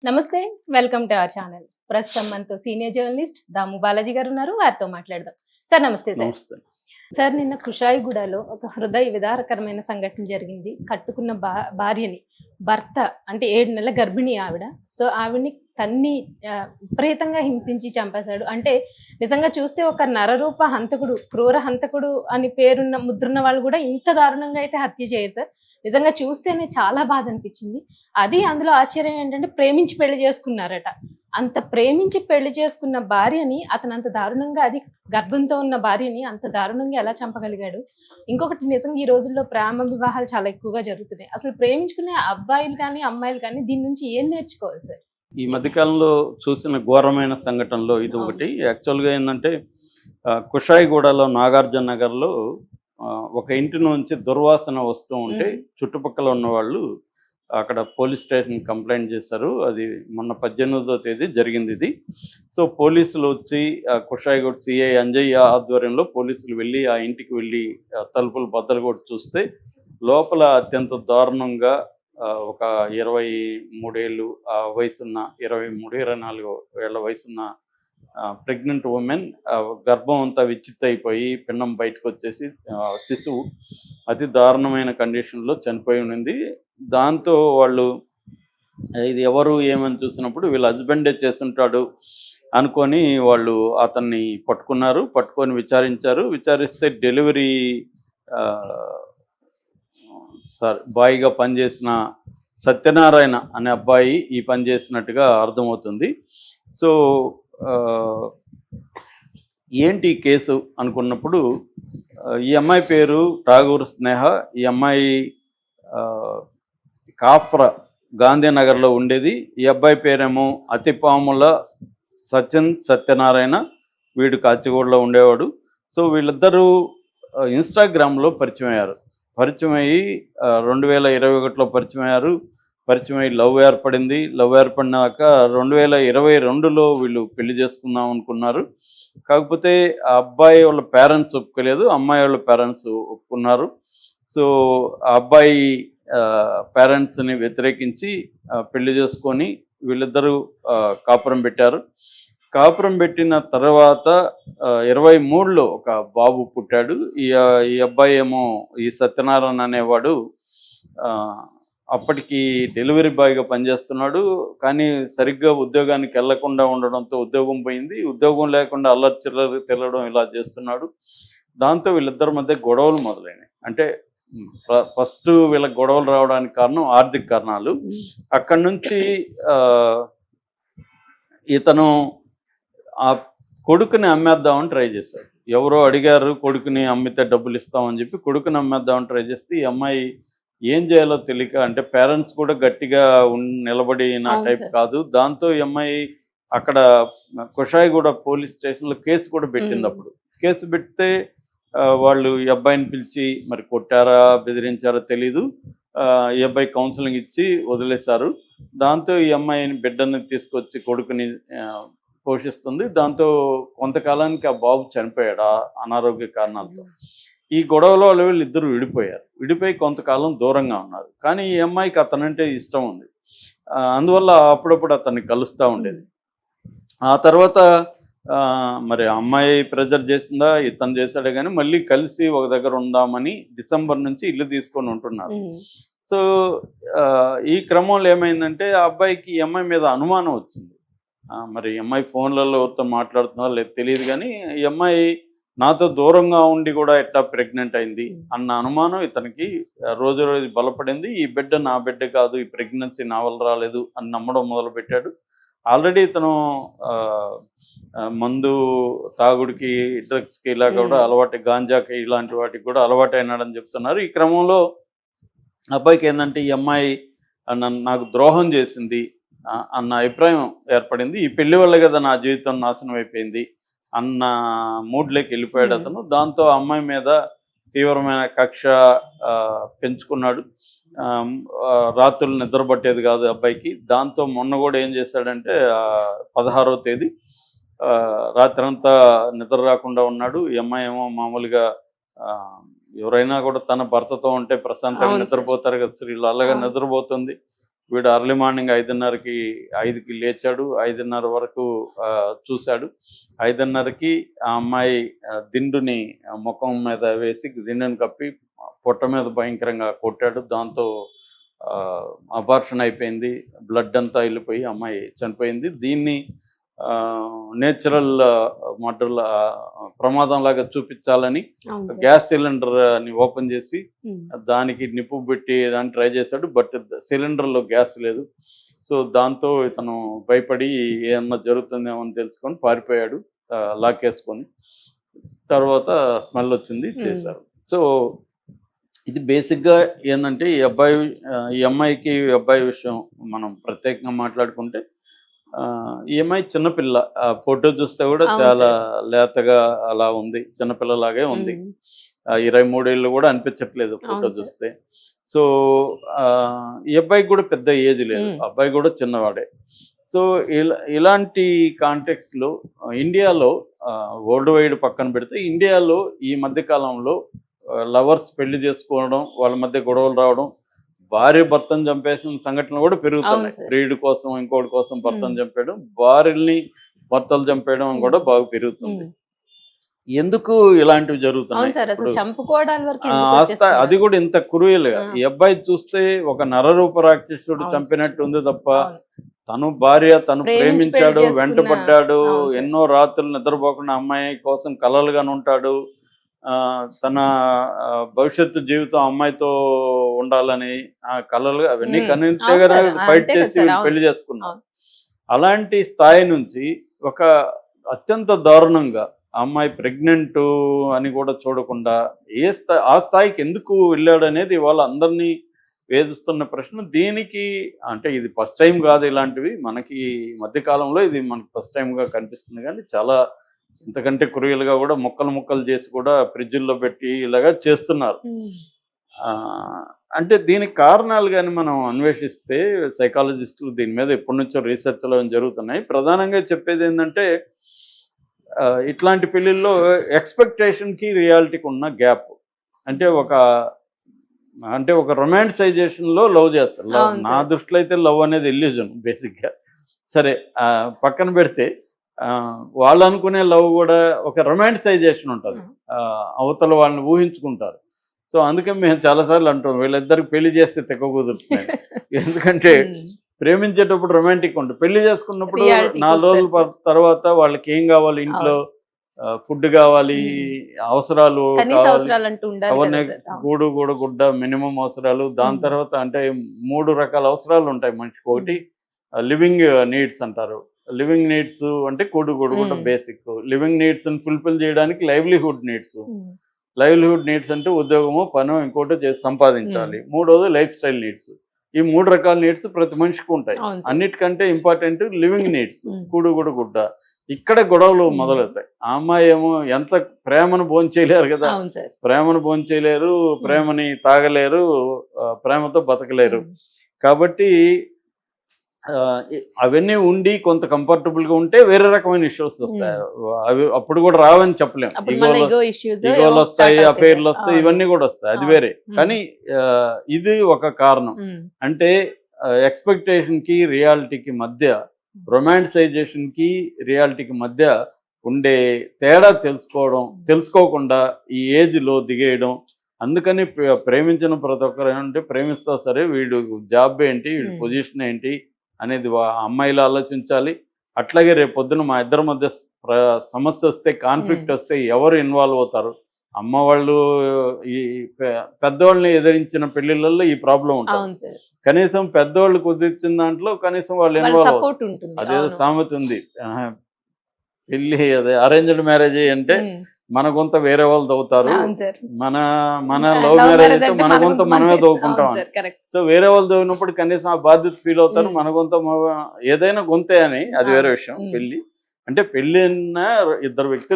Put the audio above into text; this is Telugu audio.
నమస్తే. Welcome to our channel. ప్రస్తుతం మనతో సీనియర్ జర్నలిస్ట్ దాము బాలాజీ గారు ఉన్నారు. వారితో మాట్లాడదాం. సార్ నమస్తే సార్. నమస్తే. సార్ నిన్న కుషాయిగూడలో ఒక హృదయ విదారకరమైన సంఘటన జరిగింది. కట్టుకున్న భార్యని భర్త అంటే 7 నెలల గర్భిణి ఆవిడ. సో ఆవిడని తన్ని విపరీతంగా హింసించి చంపేశాడు. అంటే నిజంగా చూస్తే ఒక నరరూప హంతకుడు, క్రూర హంతకుడు అని పేరున్న ముద్రున్న వాళ్ళు కూడా ఇంత దారుణంగా అయితే హత్య చేయరు సార్. నిజంగా చూస్తేనే చాలా బాధ అనిపించింది. అది అందులో ఆశ్చర్యం ఏంటంటే ప్రేమించి పెళ్లి చేసుకున్నారట. అంత ప్రేమించి పెళ్లి చేసుకున్న భార్యని అతను అంత దారుణంగా, అది గర్భంతో ఉన్న భార్యని అంత దారుణంగా ఎలా చంపగలిగాడు? ఇంకొకటి, నిజంగా ఈ రోజుల్లో ప్రేమ వివాహాలు చాలా ఎక్కువగా జరుగుతున్నాయి. అసలు ప్రేమించుకునే అబ్బాయిలు కానీ అమ్మాయిలు కానీ దీని నుంచి ఏం నేర్చుకోవాలి సార్? ఈ మధ్యకాలంలో చూసిన ఘోరమైన సంఘటనలో ఇది ఒకటి. యాక్చువల్గా ఏంటంటే కుషాయిగూడలో నాగార్జున నగర్లో ఒక ఇంటి నుంచి దుర్వాసన వస్తూ ఉంటే చుట్టుపక్కల ఉన్న వాళ్ళు అక్కడ పోలీస్ స్టేషన్ కంప్లైంట్ చేశారు. అది మొన్న 18వ తేదీ జరిగింది ఇది. సో పోలీసులు వచ్చి కుషాయిగూడ సిఐ అంజయ్య ఆధ్వర్యంలో పోలీసులు వెళ్ళి ఆ ఇంటికి వెళ్ళి తలుపులు బద్దలు కొట్టి చూస్తే లోపల అత్యంత దారుణంగా ఒక 23 ఏళ్ళు వయసున్న 23, 24 ఏళ్ల వయసున్న ప్రెగ్నెంట్ ఉమెన్ గర్భం అంతా విచ్చిత్తైపోయి పిండం బయటకు వచ్చేసి శిశువు అతి దారుణమైన కండిషన్లో చనిపోయి ఉన్నింది. దాంతో వాళ్ళు ఇది ఎవరు ఏమని చూసినప్పుడు వీళ్ళ హస్బెండే చేస్తుంటాడు అనుకొని వాళ్ళు అతన్ని పట్టుకొని విచారించారు. విచారిస్తే డెలివరీ బాయ్గా పనిచేసిన సత్యనారాయణ అనే అబ్బాయి ఈ పని చేసినట్టుగా అర్థమవుతుంది. సో ఏంటి కేసు అనుకున్నప్పుడు ఈ అమ్మాయి పేరు ఠాగూర్ స్నేహ. ఈ అమ్మాయి కాఫ్రా గాంధీనగర్లో ఉండేది. ఈ అబ్బాయి పేరేమో అతిపాముల సత్యనారాయణ. వీడు కాచిగూడలో ఉండేవాడు. సో వీళ్ళిద్దరూ ఇన్స్టాగ్రామ్లో పరిచయం అయ్యి 2021లో పరిచయం అయ్యి లవ్ ఏర్పడింది. లవ్ ఏర్పడినాక 2022లో వీళ్ళు పెళ్లి చేసుకుందాం అనుకున్నారు. కాకపోతే ఆ అబ్బాయి వాళ్ళ పేరెంట్స్ ఒప్పుకోలేదు, అమ్మాయి వాళ్ళ పేరెంట్స్ ఒప్పుకున్నారు. సో ఆ అబ్బాయి పేరెంట్స్ని వ్యతిరేకించి పెళ్లి చేసుకొని వీళ్ళిద్దరూ కాపురం పెట్టారు. కాపురం పెట్టిన తర్వాత 23లో ఒక బాబు పుట్టాడు. ఈ అబ్బాయి ఏమో ఈ సత్యనారాయణ అనేవాడు అప్పటికి డెలివరీ బాయ్గా పనిచేస్తున్నాడు. కానీ సరిగ్గా ఉద్యోగానికి వెళ్లకుండా ఉండడంతో ఉద్యోగం పోయింది. ఉద్యోగం లేకుండా అల్లరి చిల్లరి తిరగడం ఇలా చేస్తున్నాడు. దాంతో వీళ్ళిద్దరి మధ్య గొడవలు మొదలైనాయి. అంటే ఫస్ట్ వీళ్ళకి గొడవలు రావడానికి కారణం ఆర్థిక కారణాలు. అక్కడి నుంచి ఇతను ఆ కొడుకుని అమ్మేద్దామని ట్రై చేశాడు. ఎవరో అడిగారు కొడుకుని అమ్మితే డబ్బులు ఇస్తామని చెప్పి కొడుకుని అమ్మేద్దామని ట్రై చేస్తే ఈ అమ్మాయి ఏం చేయాలో తెలియక, అంటే పేరెంట్స్ కూడా గట్టిగా నిలబడిన టైప్ కాదు. దాంతో ఈ అమ్మాయి అక్కడ కుషాయిగూడ పోలీస్ స్టేషన్లో కేసు కూడా పెట్టింది. అప్పుడు కేసు పెడితే వాళ్ళు ఈ అబ్బాయిని పిలిచి మరి కొట్టారా బెదిరించారా తెలీదు. ఈ అబ్బాయి కౌన్సిలింగ్ ఇచ్చి వదిలేశారు. దాంతో ఈ అమ్మాయిని బిడ్డని తీసుకొచ్చి కొడుకుని పోషిస్తుంది. దాంతో కొంతకాలానికి ఆ బాబు చనిపోయాడు అనారోగ్య కారణాలతో. ఈ గొడవలో వీళ్ళిద్దరూ విడిపోయి కొంతకాలం దూరంగా ఉన్నారు. కానీ ఈ అమ్మాయికి అతనంటే ఇష్టం ఉంది. అందువల్ల అప్పుడప్పుడు అతన్ని కలుస్తూ ఉండేది. ఆ తర్వాత మరి అమ్మాయి ప్రెజర్ చేసిందా ఇతను చేశాడే కానీ మళ్ళీ కలిసి ఒక దగ్గర ఉందామని డిసెంబర్ నుంచి ఇల్లు తీసుకొని ఉంటున్నారు. సో ఈ క్రమంలో ఏమైందంటే ఆ అబ్బాయికి ఈ అమ్మాయి మీద అనుమానం వచ్చింది. మరి ఈ అమ్మాయి ఫోన్లలో ఎవరితో మాట్లాడుతుందో లేదు తెలియదు, కానీ ఈ అమ్మాయి నాతో దూరంగా ఉండి కూడా ఎట్లా ప్రెగ్నెంట్ అయింది అన్న అనుమానం ఇతనికి రోజు రోజు బలపడింది. ఈ బిడ్డ నా బిడ్డ కాదు, ఈ ప్రెగ్నెన్సీ నా వల్ల రాలేదు అని నమ్మడం మొదలుపెట్టాడు. ఆల్రెడీ ఇతను మందు తాగుడికి, డ్రగ్స్కి ఇలా కూడా అలవాటు, గాంజాకి ఇలాంటి వాటికి కూడా అలవాటు అయినాడని చెప్తున్నారు. ఈ క్రమంలో అబ్బాయికి ఏంటంటే ఈ అమ్మాయి నాకు ద్రోహం చేసింది అన్న అభిప్రాయం ఏర్పడింది. ఈ పెళ్లి వల్ల కదా నా జీవితం నాశనం అయిపోయింది అన్న మూడ్లోకి వెళ్ళిపోయాడు అతను. దాంతో అమ్మాయి మీద తీవ్రమైన కక్ష పెంచుకున్నాడు. రాత్రులు నిద్రపట్టేది కాదు అబ్బాయికి. దాంతో మొన్న కూడా ఏం చేశాడంటే 16వ తేదీ రాత్రంతా నిద్ర రాకుండా ఉన్నాడు. ఈ అమ్మాయి ఏమో మామూలుగా ఎవరైనా కూడా తన భర్తతో ఉంటే ప్రశాంతంగా నిద్రపోతారు కదా స్త్రీలు, అలాగా నిద్రపోతుంది. వీడు అర్లీ మార్నింగ్ 5:30కి లేచాడు. 5:30 వరకు చూశాడు. 5:30కి ఆ అమ్మాయి దిండుని ముఖం మీద వేసి దిండుని కప్పి పొట్ట మీద భయంకరంగా కొట్టాడు. దాంతో అబార్షన్ అయిపోయింది. బ్లడ్ అంతా వెళ్ళిపోయి అమ్మాయి చనిపోయింది. దీన్ని నేచురల్ మర్డర్ ప్రమాదంలాగా చూపించాలని గ్యాస్ సిలిండర్ని ఓపెన్ చేసి దానికి నిప్పు పెట్టి దాన్ని ట్రై చేశాడు. బట్ సిలిండర్లో గ్యాస్ లేదు. సో దాంతో ఇతను భయపడి ఏమన్నా జరుగుతుందేమో అని తెలుసుకొని పారిపోయాడు లాకేసుకొని. తర్వాత స్మెల్ వచ్చింది, చేశారు. సో ఇది బేసిక్గా ఏంటంటే ఈ అమ్మాయికి అబ్బాయి విషయం మనం ప్రత్యేకంగా మాట్లాడుకుంటే ఈ అమ్మాయి చిన్నపిల్ల. ఫోటో చూస్తే కూడా చాలా లేతగా అలా ఉంది, చిన్నపిల్లలాగే ఉంది. 23 ఏళ్ళు కూడా అనిపించట్లేదు ఫోటో చూస్తే. సో ఈ అబ్బాయికి కూడా పెద్ద ఏజ్ లేదు, అబ్బాయి కూడా చిన్నవాడే. సో ఇలాంటి కాంటెక్స్ట్లో ఇండియాలో వరల్డ్ వైడ్ పక్కన పెడితే ఇండియాలో ఈ మధ్యకాలంలో లవర్స్ పెళ్లి చేసుకోవడం, వాళ్ళ మధ్య గొడవలు రావడం, భార్య భర్తను చంపేసిన సంఘటనలు కూడా పెరుగుతున్నాయి. ప్రియుడి కోసం ఇంకోటి కోసం భర్తను చంపేయడం, భార్యల్ని భర్తలు చంపేయడం కూడా బాగా పెరుగుతుంది. ఎందుకు ఇలాంటివి జరుగుతున్నాయి? అది కూడా ఇంత క్రూయల్గా. ఈ అబ్బాయి చూస్తే ఒక నరరూప రాక్షసుడు చంపినట్టు ఉంది తప్ప తను ప్రేమించాడు, వెంటపడ్డాడు, ఎన్నో రాత్రులు నిద్రపోకుండా అమ్మాయి కోసం కలలుగానే ఉంటాడు. తన భవిష్యత్తు జీవితం అమ్మాయితో ఉండాలని ఆ కలలు అవన్నీ కనింటే కదా ఫైట్ చేసి పెళ్లి చేసుకున్నాం. అలాంటి స్థాయి నుంచి ఒక అత్యంత దారుణంగా అమ్మాయి ప్రెగ్నెంట్ అని కూడా చూడకుండా ఆ స్థాయికి ఎందుకు వెళ్ళాడు అనేది ఇవాళ అందరినీ వేధిస్తున్న ప్రశ్న. దీనికి అంటే ఇది ఫస్ట్ టైం కాదు, ఇలాంటివి మనకి మధ్యకాలంలో ఇది మనకి ఫస్ట్ టైంగా కనిపిస్తుంది. కానీ చాలా ఇంతకంటే క్రూయల్గా కూడా ముక్కలు చేసి కూడా ఫ్రిడ్జ్ల్లో పెట్టి ఇలాగా చేస్తున్నారు. అంటే దీనికి కారణాలు కానీ మనం అన్వేషిస్తే సైకాలజిస్టులు దీని మీద ఎప్పటి నుంచో రీసెర్చ్లు జరుగుతున్నాయి. ప్రధానంగా చెప్పేది ఏంటంటే ఇట్లాంటి పెళ్ళిళ్ళలో ఎక్స్పెక్టేషన్కి రియాలిటీకి ఉన్న గ్యాప్. అంటే ఒక రొమాంటిసైజేషన్లో లవ్ చేస్తారు. నా దృష్టిలో అయితే లవ్ అనేది ఇల్యూజన్ బేసిక్గా. సరే పక్కన పెడితే వాళ్ళు అనుకునే లవ్ కూడా ఒక రొమాంటిసైజేషన్ ఉంటుంది. అవతల వాళ్ళని ఊహించుకుంటారు. సో అందుకే మేము చాలాసార్లు అంటాం వీళ్ళిద్దరికి పెళ్లి చేస్తే తెక్క కుదురుతున్నాయి. ఎందుకంటే ప్రేమించేటప్పుడు రొమాంటిక్ ఉంటుంది, పెళ్లి చేసుకున్నప్పుడు 4 రోజుల తర్వాత వాళ్ళకి ఏం కావాలి, ఇంట్లో ఫుడ్ కావాలి, అవసరాలు కావాలి, గూడు కూడా గుడ్డ మినిమం అవసరాలు. దాని తర్వాత అంటే 3 రకాల అవసరాలు ఉంటాయి మనిషికి. ఒకటి లివింగ్ నీడ్స్ అంటారు. లివింగ్ నీడ్స్ అంటే కూడు కూడా బేసిక్. లివింగ్ నీడ్స్ ఫుల్ఫిల్ చేయడానికి లైవ్లీహుడ్ నీడ్స్ అంటే ఉద్యోగము, పనో ఇంకోటో చేసి సంపాదించాలి. 3వది లైఫ్ స్టైల్ నీడ్స్. ఈ 3 రకాల నీడ్స్ ప్రతి మనిషికి ఉంటాయి. అన్నిటికంటే ఇంపార్టెంట్ లివింగ్ నీడ్స్, కూడు గుడ్డ. ఇక్కడ గొడవలు మొదలవుతాయి. ఆ అమ్మాయి ఏమో ఎంత ప్రేమను భోంచేయలేరు కదా, ప్రేమని తాగలేరు, ప్రేమతో బతకలేరు. కాబట్టి అవన్నీ ఉండి కొంత కంఫర్టబుల్గా ఉంటే వేరే రకమైన ఇష్యూస్ వస్తాయి. అవి అప్పుడు కూడా రావని చెప్పలేము. ఈగోలు వస్తాయి, అఫైర్లు వస్తాయి, ఇవన్నీ కూడా వస్తాయి, అది వేరే. కానీ ఇది ఒక కారణం. అంటే ఎక్స్పెక్టేషన్కి రియాలిటీకి మధ్య, రొమాంటిసైజేషన్కి రియాలిటీకి మధ్య ఉండే తేడా తెలుసుకోకుండా ఈ ఏజ్లో దిగేయడం. అందుకని ప్రేమించిన ప్రతి ఒక్కరు ఏంటంటే ప్రేమిస్తా సరే వీడు జాబ్ ఏంటి, వీడి పొజిషన్ ఏంటి అనేది అమ్మాయిలు ఆలోచించాలి. అట్లాగే రేపు పొద్దున మా ఇద్దరి మధ్య సమస్య వస్తే, కాన్ఫ్లిక్ట్ వస్తే ఎవరు ఇన్వాల్వ్ అవుతారు? అమ్మ వాళ్ళు ఈ పెద్దవాళ్ళని ఎదిరించిన పెళ్లిళ్ళల్లో ఈ ప్రాబ్లం ఉంటుంది. కనీసం పెద్దవాళ్ళు కుదిర్చిన దాంట్లో కనీసం వాళ్ళు ఇన్వాల్వ్ అవుతారు. అదేదో సామెత ఉంది, పెళ్లి అదే అరేంజ్డ్ మ్యారేజ్ అంటే మన గొంత వేరే వాళ్ళు తవ్వుతారు, మన లవ్ మ్యారేజ్ అయితే మన గొంత మనమే తవ్వుకుంటాం. సో వేరే వాళ్ళు తవ్వినప్పుడు కనీసం ఆ బాధ్యత ఫీల్ అవుతారు, మన గొంత ఏదైనా గొంతే అని. అది వేరే విషయం. పెళ్లి అంటే పెళ్లి అన్న ఇద్దరు వ్యక్తులు